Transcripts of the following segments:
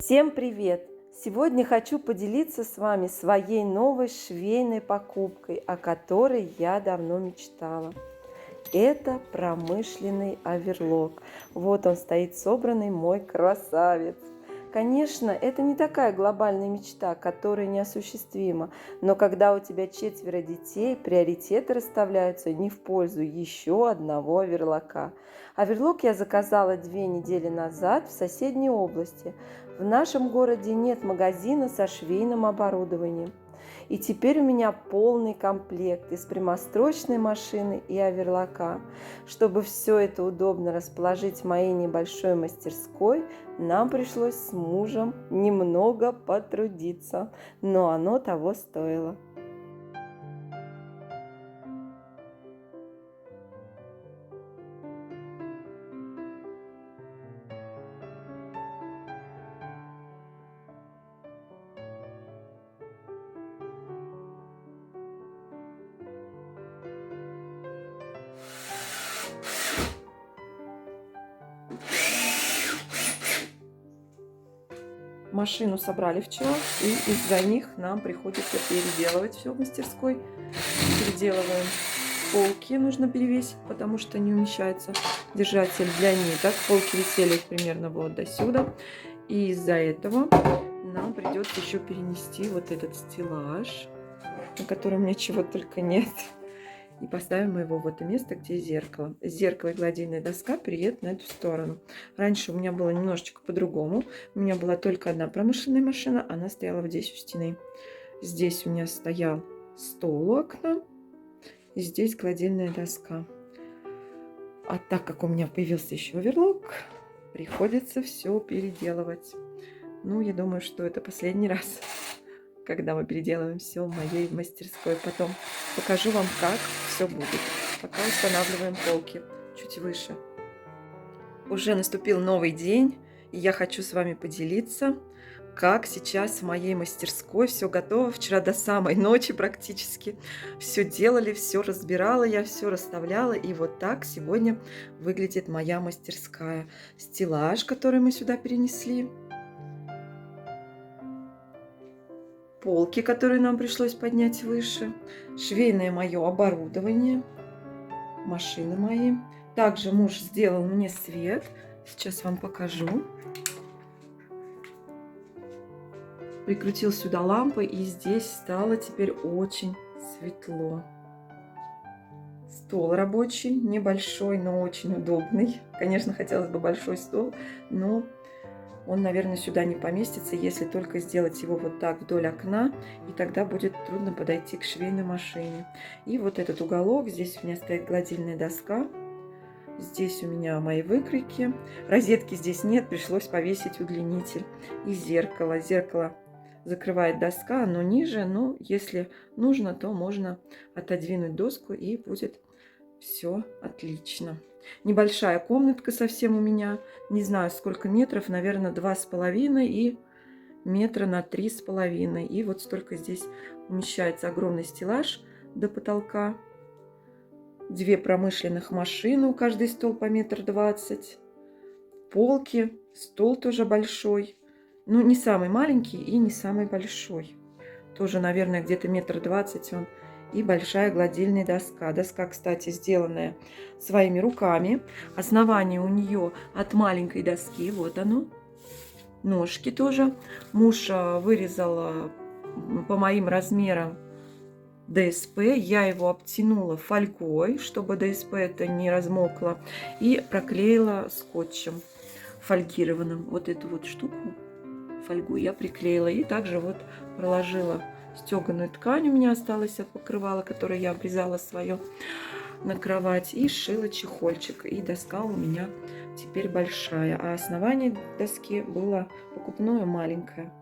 Всем привет! Сегодня хочу поделиться с вами своей новой швейной покупкой, о которой я давно мечтала. Это промышленный оверлок. Вот он стоит собранный, мой красавец. Конечно, это не такая глобальная мечта, которая неосуществима, но когда у тебя 4 детей, приоритеты расставляются не в пользу еще одного оверлока. Оверлок я заказала 2 недели назад в соседней области. В нашем городе нет магазина со швейным оборудованием. И теперь у меня полный комплект из прямострочной машины и оверлока. Чтобы все это удобно расположить в моей небольшой мастерской, нам пришлось с мужем немного потрудиться, но оно того стоило. Машину собрали вчера, и из-за них нам приходится переделывать все в мастерской. Переделываем полки, нужно перевесить, потому что не умещается держатель для ниток. Полки висели примерно вот до сюда. И из-за этого нам придется еще перенести вот этот стеллаж, на котором у меня чего только нет. И поставим его в это место, где зеркало. Зеркало и гладильная доска переедут на эту сторону. Раньше у меня было немножечко по-другому. У меня была только одна промышленная машина, она стояла вот здесь у стены. Здесь у меня стоял стол у окна, и здесь гладильная доска. А так как у меня появился еще оверлок, приходится все переделывать. Ну, я думаю, что это последний раз, когда мы переделываем все в моей мастерской. Потом покажу вам, как все будет. Пока устанавливаем полки чуть выше. Уже наступил новый день, и я хочу с вами поделиться, как сейчас в моей мастерской все готово. Вчера до самой ночи практически все делали, все разбирала, я все расставляла. И вот так сегодня выглядит моя мастерская. Стеллаж, который мы сюда перенесли. Полки, которые нам пришлось поднять выше. Швейное мое оборудование. Машины мои. Также муж сделал мне свет. Сейчас вам покажу. Прикрутил сюда лампы, и здесь стало теперь очень светло. Стол рабочий, небольшой, но очень удобный. Конечно, хотелось бы большой стол, но он, наверное, сюда не поместится, если только сделать его вот так вдоль окна, и тогда будет трудно подойти к швейной машине. И вот этот уголок, здесь у меня стоит гладильная доска, здесь у меня мои выкройки. Розетки здесь нет, пришлось повесить удлинитель. И зеркало. Зеркало закрывает доска, оно ниже, но если нужно, то можно отодвинуть доску, и будет все отлично. Небольшая комнатка совсем у меня. Не знаю, сколько метров, наверное, 2,5 и метра на 3,5. И вот столько здесь умещается огромный стеллаж до потолка. 2 промышленных машины, у каждой стол по 1,20 м. Полки, стол тоже большой. Ну, не самый маленький и не самый большой. Тоже, наверное, где-то 1,20 м он. И большая гладильная доска. Доска, кстати, сделанная своими руками. Основание у нее от маленькой доски. Вот оно. Ножки тоже. Муж вырезал по моим размерам ДСП. Я его обтянула фольгой, чтобы ДСП это не размокло. И проклеила скотчем фольгированным. Вот эту вот штуку, фольгу, я приклеила. И также вот проложила стеганую ткань, у меня осталась от покрывала, которое я обрезала свое на кровать, и сшила чехольчик. И доска у меня теперь большая, а основание доски было покупное, маленькое.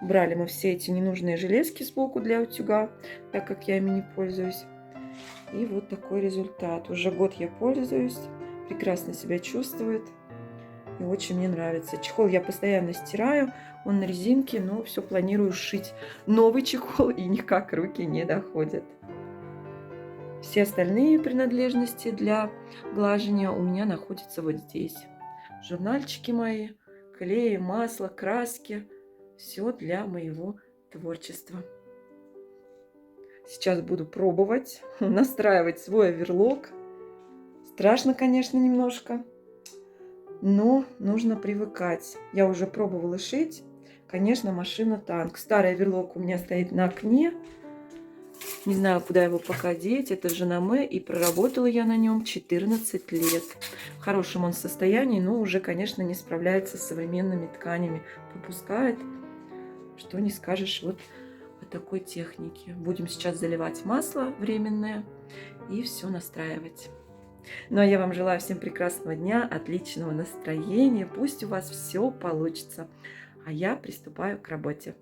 Брали мы все эти ненужные железки сбоку для утюга, так как я ими не пользуюсь. И вот такой результат. Уже год я пользуюсь, прекрасно себя чувствует. И очень мне нравится. Чехол я постоянно стираю, он на резинке, но все планирую сшить новый чехол, и никак руки не доходят. Все остальные принадлежности для глажения у меня находятся вот здесь. Журнальчики мои, клей, масло, краски. Все для моего творчества. Сейчас буду пробовать настраивать свой оверлок. Страшно, конечно, немножко, но нужно привыкать. Я уже пробовала шить. Конечно, машина танк. Старый оверлок у меня стоит на окне. Не знаю, куда его пока деть. Это Жанаме, и проработала я на нем 14 лет. В хорошем он состоянии, но уже, конечно, не справляется с современными тканями. Пропускает, что не скажешь вот о такой технике. Будем сейчас заливать масло временное и все настраивать. Ну а я вам желаю всем прекрасного дня, отличного настроения. Пусть у вас все получится. А я приступаю к работе.